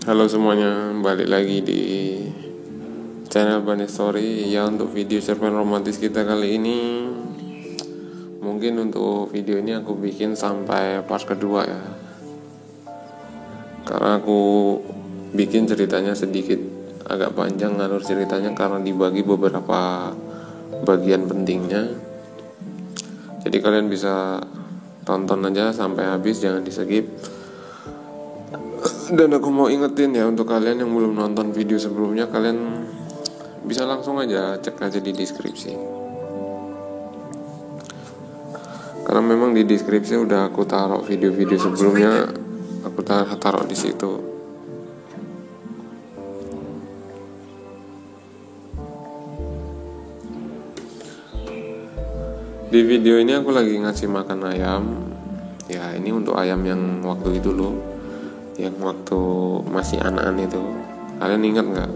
Halo semuanya, balik lagi di channel Bani Story. Ya, untuk video cerpen romantis kita kali ini, mungkin untuk video ini aku bikin sampai part kedua ya, karena aku bikin ceritanya sedikit agak panjang alur ceritanya karena dibagi beberapa bagian pentingnya. Jadi kalian bisa tonton aja sampai habis, jangan di skip. Dan aku mau ingetin ya, untuk kalian yang belum nonton video sebelumnya, kalian bisa langsung aja cek aja di deskripsi, karena memang di deskripsi udah aku taruh video-video sebelumnya, aku taruh di situ. Di video ini aku lagi ngasih makan ayam. Ya, ini untuk ayam yang waktu itu loh, yang waktu masih anakan itu. Kalian ingat nggak?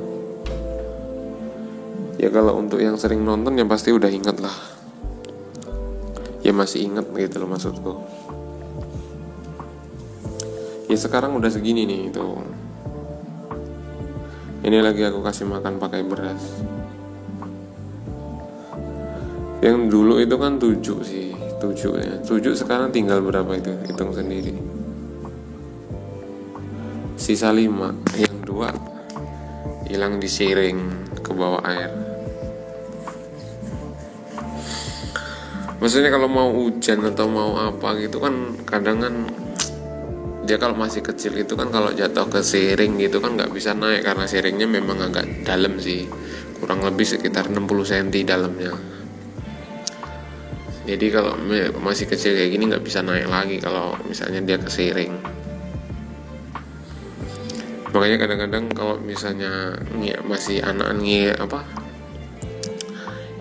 Ya kalau untuk yang sering nonton ya pasti udah ingat lah. Ya masih ingat gitu loh maksudku. Ya sekarang udah segini nih itu. Ini lagi aku kasih makan pakai beras. Yang dulu itu kan 7 sih, 7 ya. 7 sekarang tinggal berapa itu? Hitung sendiri. Sisa 5, yang 2 hilang disiring ke bawah air. Maksudnya kalau mau hujan atau mau apa gitu kan, kadang kan dia kalau masih kecil itu kan kalau jatuh ke siring gitu kan nggak bisa naik, karena siringnya memang agak dalam sih, kurang lebih sekitar 60 cm dalamnya. Jadi kalau masih kecil kayak gini nggak bisa naik lagi kalau misalnya dia kesiring. Makanya kadang-kadang kalau misalnya masih anak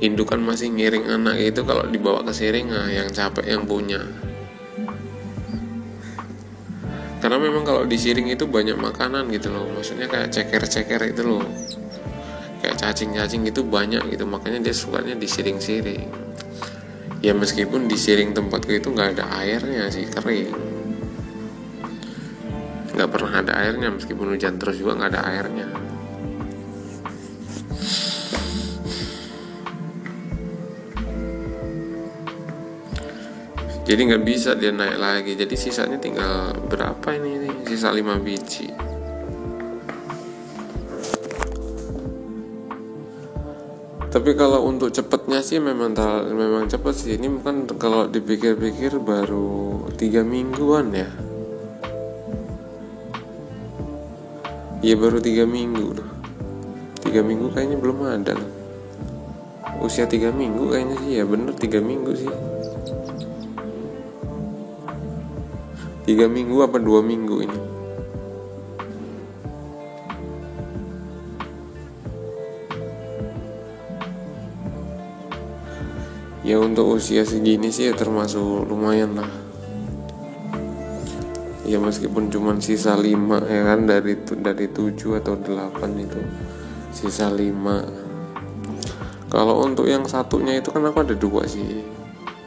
indukan masih ngiring anak itu, kalau dibawa ke siring, yang capek yang punya. Karena memang kalau disiring itu banyak makanan gitu loh, maksudnya kayak ceker-ceker itu loh, kayak cacing-cacing itu banyak gitu, makanya dia sukanya disiring-siring. Ya meskipun disiring tempatku itu nggak ada airnya sih, kering, nggak pernah ada airnya, meskipun hujan terus juga nggak ada airnya. Jadi nggak bisa dia naik lagi. Jadi sisanya tinggal berapa ini sisa 5 biji. Tapi kalau untuk cepetnya sih memang cepet sih. Ini kan kalau dipikir-pikir baru 3 mingguan ya. Iya baru 3 minggu loh. 3 minggu kayaknya belum ada loh. Usia 3 minggu kayaknya sih, ya bener 3 minggu sih. 3 minggu apa 2 minggu ini. Ya untuk usia segini sih ya termasuk lumayan lah. Ya meskipun cuma sisa 5 ya kan, dari 7 atau 8 itu sisa 5. Kalau untuk yang satunya itu kan aku ada 2 sih.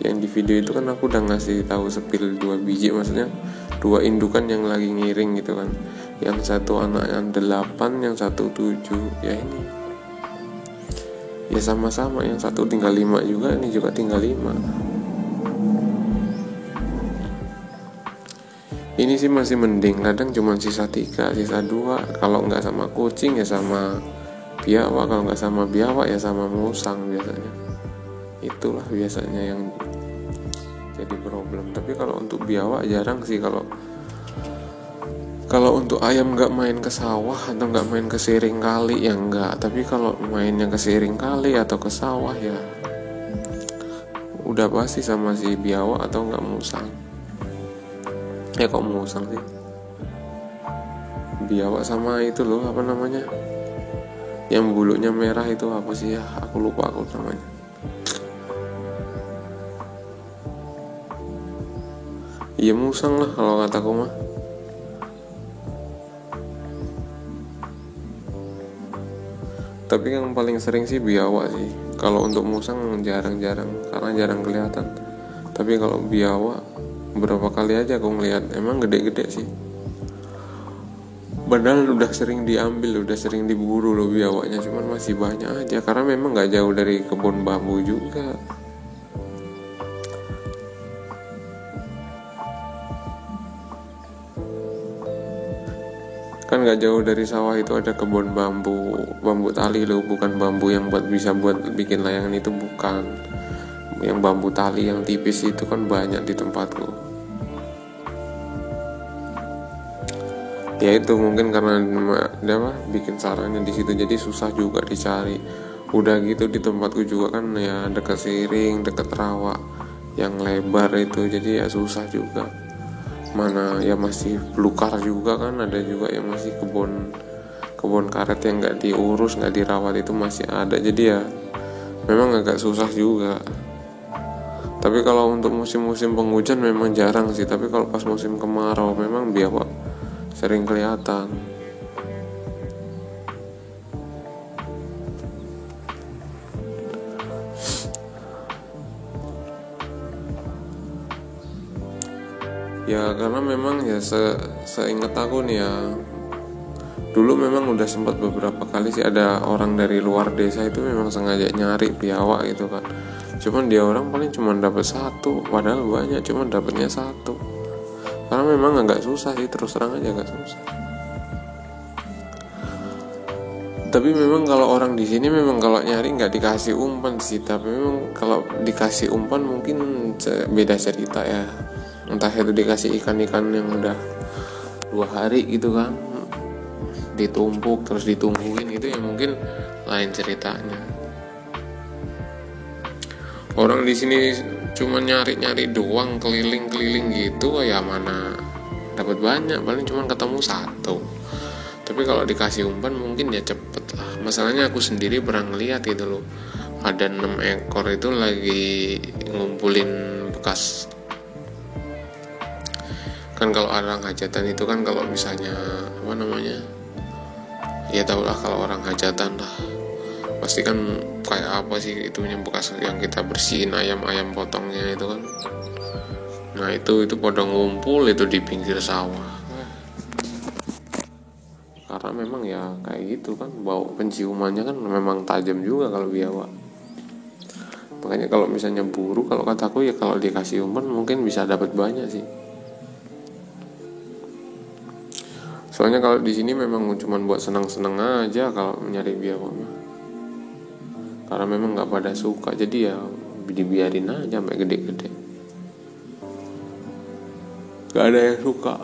Yang di video itu kan aku udah ngasih tahu sepil 2 biji, maksudnya 2 indukan yang lagi ngiring gitu kan. Yang satu anak yang 8, yang satu 7. Ya ini ya sama-sama, yang satu tinggal 5 juga, ini juga tinggal 5. Ini sih masih mending, kadang cuma sisa 3, sisa 2. Kalau nggak sama kucing ya sama biawak, kalau nggak sama biawak ya sama musang biasanya. Itulah biasanya yang jadi problem. Tapi kalau untuk biawak jarang sih. Kalau untuk ayam nggak main ke sawah atau nggak main ke siring kali ya enggak. Tapi kalau mainnya ke siring kali atau ke sawah ya udah pasti sama si biawak atau nggak musang. Ya kok musang sih, biawak sama itu loh, apa namanya, yang bulunya merah itu apa sih ya, aku lupa aku namanya. Iya musang lah kalau kataku mah. Tapi yang paling sering sih biawak sih. Kalau untuk musang jarang-jarang, karena jarang kelihatan. Tapi kalau biawak berapa kali aja aku ngeliat, emang gede-gede sih. padahal udah sering diambil, udah sering diburu loh biawaknya, cuman masih banyak aja karena memang nggak jauh dari kebun bambu juga. Kan nggak jauh dari sawah itu ada kebun bambu tali loh, bukan bambu yang bisa buat bikin layangan, itu bukan. Yang bambu tali yang tipis itu kan banyak di tempatku. Ya itu mungkin karena dia bikin sarangnya di situ, jadi susah juga dicari. Udah gitu di tempatku juga kan ya dekat siring, dekat rawa yang lebar itu, jadi ya susah juga. Mana ya masih belukar juga kan, ada juga yang masih kebun karet yang nggak diurus, nggak dirawat itu masih ada, jadi ya memang agak susah juga. Tapi kalau untuk musim-musim penghujan memang jarang sih, tapi kalau pas musim kemarau memang biawak sering kelihatan. Ya karena memang ya seingat aku nih ya, dulu memang udah sempat beberapa kali sih ada orang dari luar desa itu memang sengaja nyari biawak gitu kan. Cuman dia orang paling cuma dapat satu, padahal banyak cuman dapatnya satu. Karena memang agak susah sih, terus terang aja agak susah. Tapi memang kalau orang di sini memang kalau nyari nggak dikasih umpan sih, tapi memang kalau dikasih umpan mungkin beda cerita ya. Entah itu dikasih ikan-ikan yang udah 2 hari gitu kan, ditumpuk terus ditungguin, itu ya mungkin lain ceritanya. Orang di sini cuma nyari-nyari doang, keliling-keliling gitu, ya mana dapat banyak, paling cuma ketemu satu. Tapi kalau dikasih umpan mungkin ya cepet lah. Masalahnya aku sendiri pernah ngeliat gitu loh, ada 6 ekor itu lagi ngumpulin bekas. Kan kalau orang hajatan itu kan kalau misalnya apa namanya, ya tau lah kalau orang hajatan lah, pasti kan kayak apa sih itunya, bekas yang kita bersihin ayam potongnya itu kan. Nah itu pada ngumpul itu di pinggir sawah. Karena memang ya kayak gitu kan, bau penciumannya kan memang tajam juga kalau biawak. Makanya kalau misalnya buru, kalau kataku ya kalau dikasih umpan mungkin bisa dapat banyak sih. Soalnya kalau di sini memang cuma buat senang-senang aja kalau nyari biawak mah. Karena memang nggak pada suka, jadi ya dibiarin aja sampai gede-gede. Gak ada yang suka.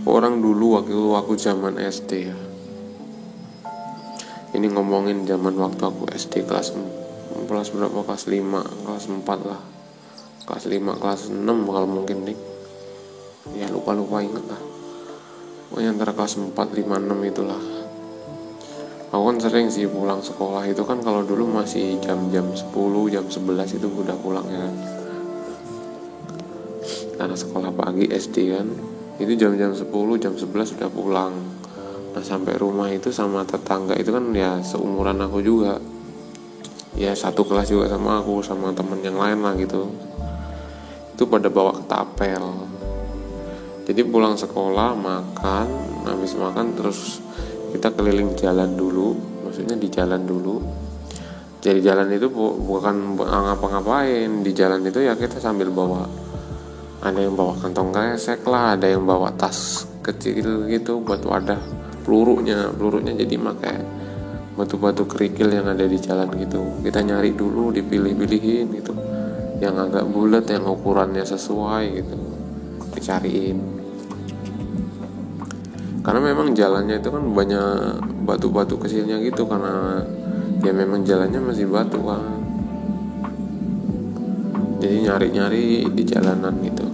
Orang dulu waktu aku zaman SD ya. Ini ngomongin zaman waktu aku SD kelas berapa, kelas 5, kelas 4 lah. Kelas 5, kelas 6 kalau mungkin nih. Ya lupa ingat lah. Pokoknya antara kelas 4, 5, 6 itulah. Aku kan sering sih pulang sekolah itu kan, kalau dulu masih jam 10, jam 11 itu udah pulang ya kan. Karena sekolah pagi SD kan, itu jam 10, jam 11 sudah pulang. Nah sampai rumah itu sama tetangga itu kan ya seumuran aku juga, ya satu kelas juga sama aku, sama temen yang lain lah gitu. Itu pada bawa ketapel. Jadi pulang sekolah makan, habis makan terus kita keliling jalan dulu, maksudnya di jalan dulu. Jadi jalan itu bukan ngapa-ngapain, di jalan itu ya kita sambil bawa, ada yang bawa kantong kresek lah, ada yang bawa tas kecil gitu buat wadah pelurunya jadi pakai batu-batu kerikil yang ada di jalan gitu. Kita nyari dulu, dipilih-pilihin gitu, yang agak bulat, yang ukurannya sesuai gitu, dicariin. Karena memang jalannya itu kan banyak batu-batu kecilnya gitu, karena ya memang jalannya masih batu kan. Jadi nyari-nyari di jalanan gitu.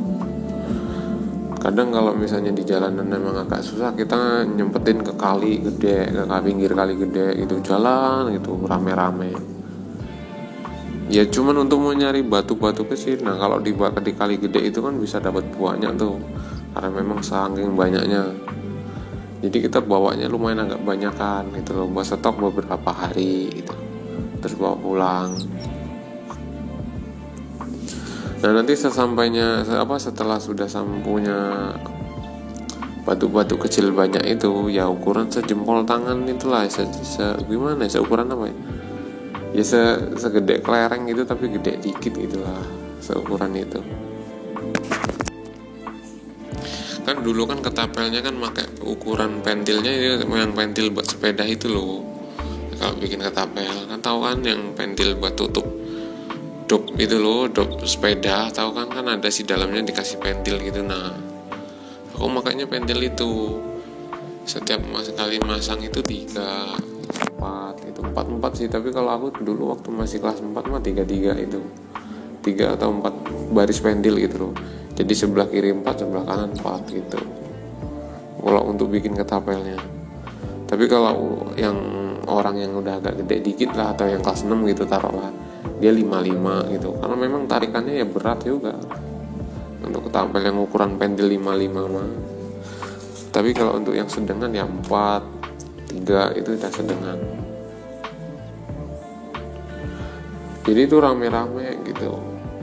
Kadang kalau misalnya di jalanan memang agak susah, kita nyempetin ke kali gede, ke pinggir kali gede gitu, jalan gitu rame-rame. Ya cuman untuk mau nyari batu-batu kecil. Nah kalau di kali gede itu kan bisa dapat banyak tuh, karena memang saking banyaknya. Jadi kita bawanya lumayan agak banyakan gitu loh, buat stok beberapa hari gitu, terus bawa pulang. Nah nanti setelah sudah punya batu-batu kecil banyak itu, ya ukuran sejempol tangan itulah, gimana ya, seukuran apa ya, ya segede kelereng gitu tapi gede dikit gitulah, seukuran itu. Kan dulu kan ketapelnya kan pakai ukuran pentilnya itu yang pentil buat sepeda itu loh. Kalau bikin ketapel kan tahu kan, yang pentil buat tutup dop itu loh, dop sepeda tahu kan ada si dalamnya dikasih pentil gitu. Nah aku makanya pentil itu setiap kali masang itu 3, 4 itu 4 sih, tapi kalau aku dulu waktu masih kelas 4 mah 3 itu 3 atau 4 baris pentil gitu loh. Jadi sebelah kiri 4, sebelah kanan 4 gitu kalau untuk bikin ketapelnya. Tapi kalau yang orang yang udah agak gede dikit lah, atau yang kelas 6 gitu taruhlah, dia 55 gitu, karena memang tarikannya ya berat juga untuk ketapel yang ukuran pentil 55 mah. Tapi kalau untuk yang sedengan ya 4, 3 itu udah sedengan. Jadi itu rame-rame gitu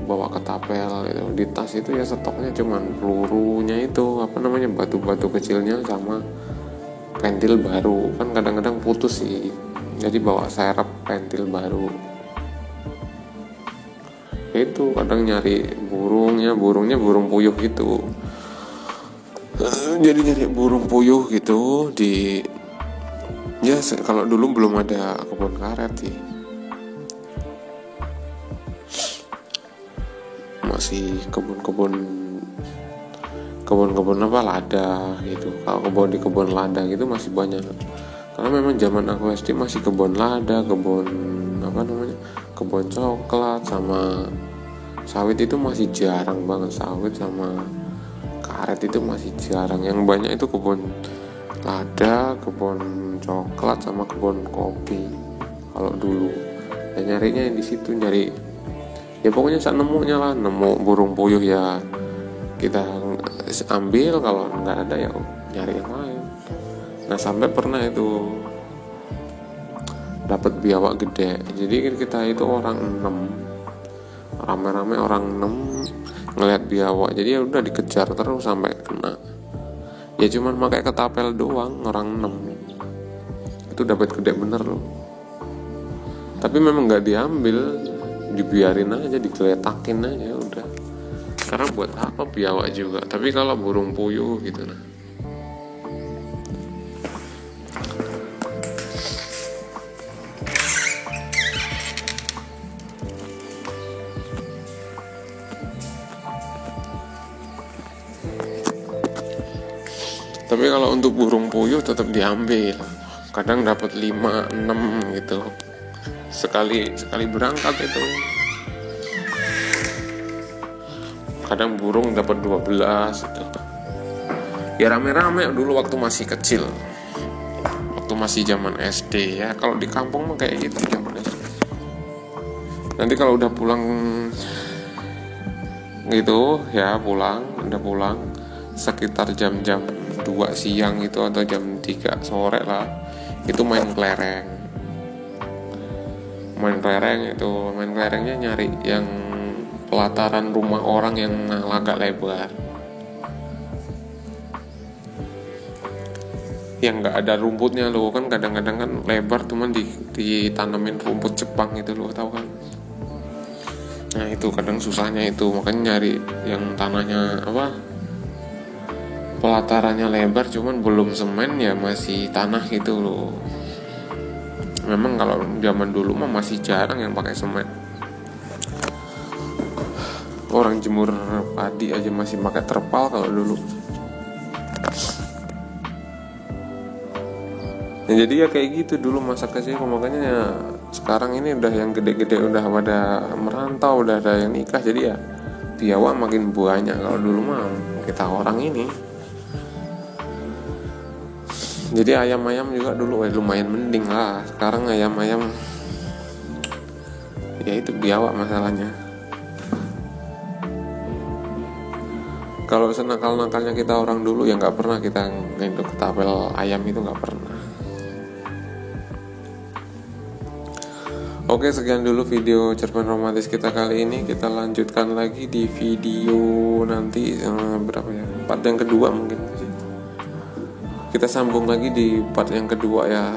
bawa ketapel gitu. Di tas itu ya stoknya cuman pelurunya itu batu-batu kecilnya sama pentil baru. Kan kadang-kadang putus sih, jadi bawa serep pentil baru. Itu kadang nyari burungnya burung puyuh gitu. Jadi nyari burung puyuh gitu kalau dulu belum ada kebun karet sih, masih kebun lada gitu. Kalau di kebun lada gitu masih banyak, karena memang zaman aku SD masih kebun lada, kebun coklat sama sawit itu masih jarang banget. Sawit sama karet itu masih jarang, yang banyak itu kebun lada, kebun coklat sama kebun kopi kalau dulu. Dan nyarinya di situ, nyari ya pokoknya nemu burung puyuh ya kita ambil, kalau nggak ada ya nyari yang lain. Nah sampai pernah itu dapat biawak gede. Jadi kita itu orang 6, rame-rame orang 6 ngelihat biawak, jadi ya udah dikejar terus sampai kena. Ya cuman pakai ketapel doang orang 6 itu dapat gede bener loh. Tapi memang nggak diambil, dibiarin aja, digeletakin aja udah. Karena buat apa biawak juga. Tapi kalau burung puyuh gitu nah. Tapi kalau untuk burung puyuh tetap diambil. Kadang dapat 5, 6 gitu. Sekali berangkat itu. Kadang burung dapat 12 gitu. Ya rame-rame dulu waktu masih kecil. Waktu masih zaman SD ya. Kalau di kampung mah kayak gitu zaman SD. Nanti kalau udah pulang gitu ya, udah pulang sekitar jam-jam 2 siang itu atau jam 3 sore lah, itu main kelerengnya nyari yang pelataran rumah orang yang agak lebar, yang nggak ada rumputnya loh. Kan kadang-kadang kan lebar cuman ditanamin rumput Jepang itu loh, tahu kan. Nah itu kadang susahnya itu, makanya nyari yang tanahnya pelatarannya lebar cuman belum semen ya, masih tanah gitu loh. Memang kalau zaman dulu mah masih jarang yang pakai semen. Orang jemur padi aja masih pakai terpal kalau dulu. Ya, jadi ya kayak gitu dulu masa kecil. Makanya ya, sekarang ini udah yang gede-gede udah pada merantau, udah ada yang nikah, jadi ya biawak makin banyak. Kalau dulu mah kita orang ini. Jadi ayam-ayam juga dulu lumayan mending lah. Sekarang ayam-ayam ya itu biawak masalahnya. Kalau senakal-nakalnya kita orang dulu ya nggak pernah kita ngendok ketapel ayam, itu nggak pernah. Oke, sekian dulu video cerpen romantis kita kali ini. Kita lanjutkan lagi di video nanti berapa ya? Part yang kedua mungkin. Kita sambung lagi di part yang kedua ya.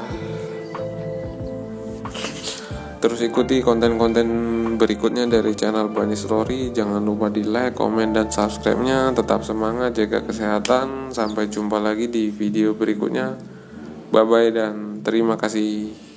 Terus ikuti konten-konten berikutnya dari channel Bunny Story. Jangan lupa di like, komen, dan subscribe-nya. Tetap semangat, jaga kesehatan. Sampai jumpa lagi di video berikutnya. Bye-bye dan terima kasih.